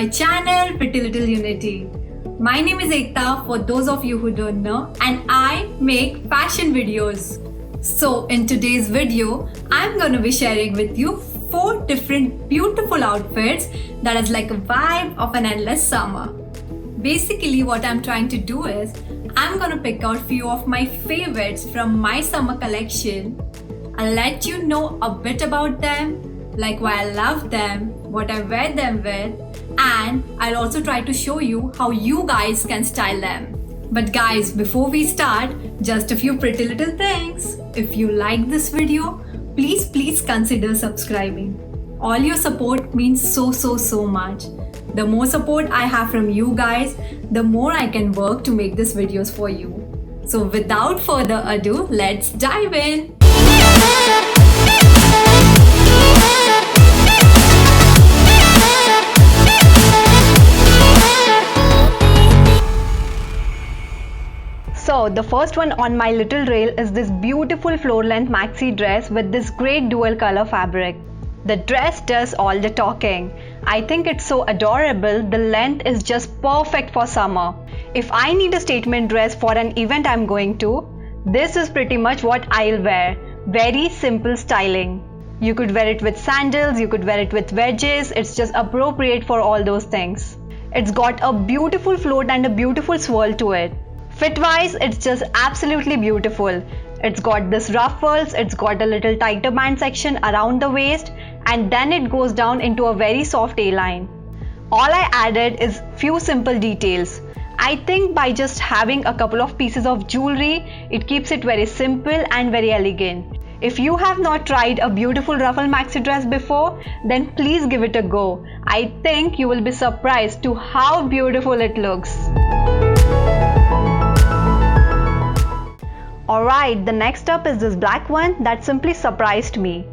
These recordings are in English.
my channel Pretty Little Unity. My name is EKTA for those of you who don't know, and I make fashion videos. So in today's video, I'm gonna be sharing with you 4 different beautiful outfits that is like a vibe of an endless summer. Basically what I'm trying to do is, I'm gonna pick out few of my favorites from my summer collection. I'll let you know a bit about them, like why I love them, what I wear them with, and I'll also try to show you how you guys can style them. But guys, before we start, just a few pretty little things. If you like this video, please consider subscribing. All your support means so much. The more support I have from you guys, the more I can work to make these videos for you. So without further ado, let's dive in. So the first one on my little rail is this beautiful floor length maxi dress with this great dual color fabric. The dress does all the talking. I think it's so adorable. The length is just perfect for summer. If I need a statement dress for an event I'm going to, this is pretty much what I'll wear. Very simple styling. You could wear it with sandals, you could wear it with wedges. It's just appropriate for all those things. It's got a beautiful float and a beautiful swirl to it. Fit wise, it's just absolutely beautiful. It's got this ruffles, it's got a little tighter band section around the waist, and then it goes down into a very soft A-line. All I added is few simple details. I think by just having a couple of pieces of jewelry, it keeps it very simple and very elegant. If you have not tried a beautiful ruffle maxi dress before, then please give it a go. I think you will be surprised to how beautiful it looks. Alright, the next up is this black one that simply surprised me.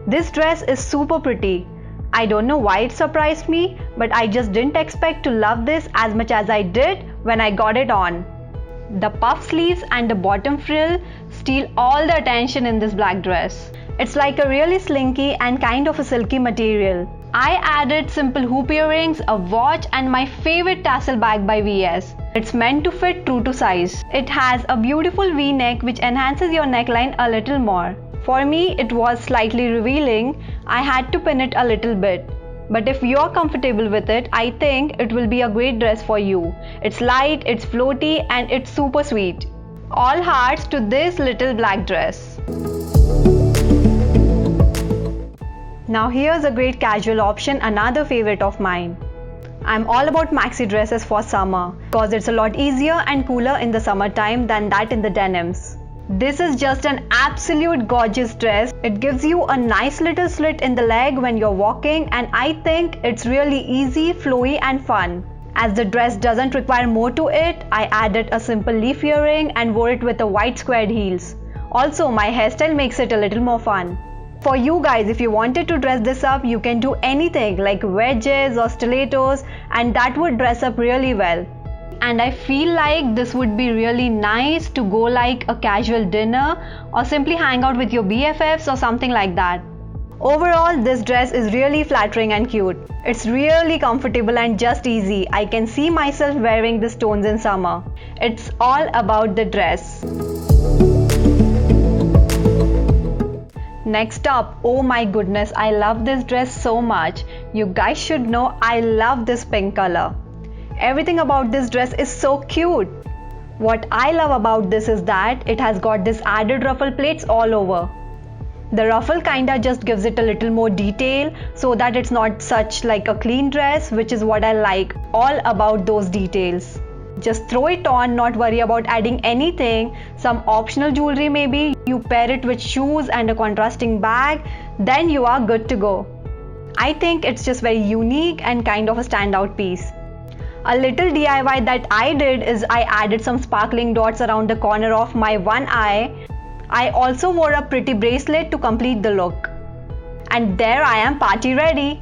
This dress is super pretty. I don't know why it surprised me, but I just didn't expect to love this as much as I did when I got it on. The puff sleeves and the bottom frill steal all the attention in this black dress. It's like a really slinky and kind of a silky material. I added simple hoop earrings, a watch, and my favorite tassel bag by VS. It's meant to fit true to size. It has a beautiful V-neck which enhances your neckline a little more. For me, it was slightly revealing. I had to pin it a little bit. But if you're comfortable with it, I think it will be a great dress for you. It's light, it's floaty, and it's super sweet. All hearts to this little black dress. Now here's a great casual option, another favorite of mine. I'm all about maxi dresses for summer because it's a lot easier and cooler in the summertime than that in the denims. This is just an absolute gorgeous dress. It gives you a nice little slit in the leg when you're walking, and I think it's really easy, flowy and fun. As the dress doesn't require more to it, I added a simple leaf earring and wore it with a white squared heels. Also, my hairstyle makes it a little more fun. For you guys, if you wanted to dress this up, you can do anything like wedges or stilettos, and that would dress up really well. And I feel like this would be really nice to go like a casual dinner or simply hang out with your BFFs or something like that. Overall, this dress is really flattering and cute. It's really comfortable and just easy. I can see myself wearing these tones in summer. It's all about the dress. Next up, oh my goodness, I love this dress so much. You guys should know I love this pink color. Everything about this dress is so cute. What I love about this is that it has got this added ruffle plates all over. The ruffle kinda just gives it a little more detail so that it's not such like a clean dress, which is what I like all about those details. Just throw it on, not worry about adding anything, some optional jewelry maybe, you pair it with shoes and a contrasting bag, then you are good to go. I think it's just very unique and kind of a standout piece. A little DIY that I did is I added some sparkling dots around the corner of my one eye. I also wore a pretty bracelet to complete the look. And there I am, party ready.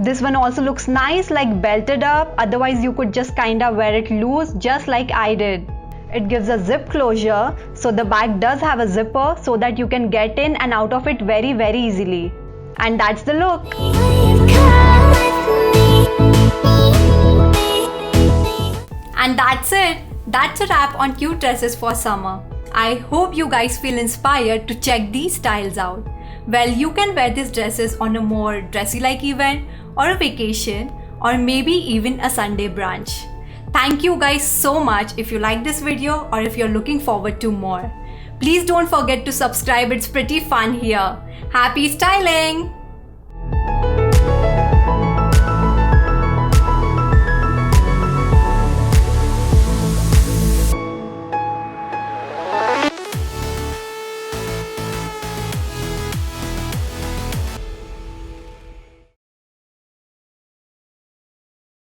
This one also looks nice, like belted up, otherwise you could just kinda wear it loose just like I did. It gives a zip closure, so the bag does have a zipper so that you can get in and out of it very easily. And that's the look. And that's it. That's a wrap on cute dresses for summer. I hope you guys feel inspired to check these styles out. Well, you can wear these dresses on a more dressy-like event or a vacation or maybe even a Sunday brunch. Thank you guys so much if you like this video or if you're looking forward to more. Please don't forget to subscribe, it's pretty fun here. Happy styling!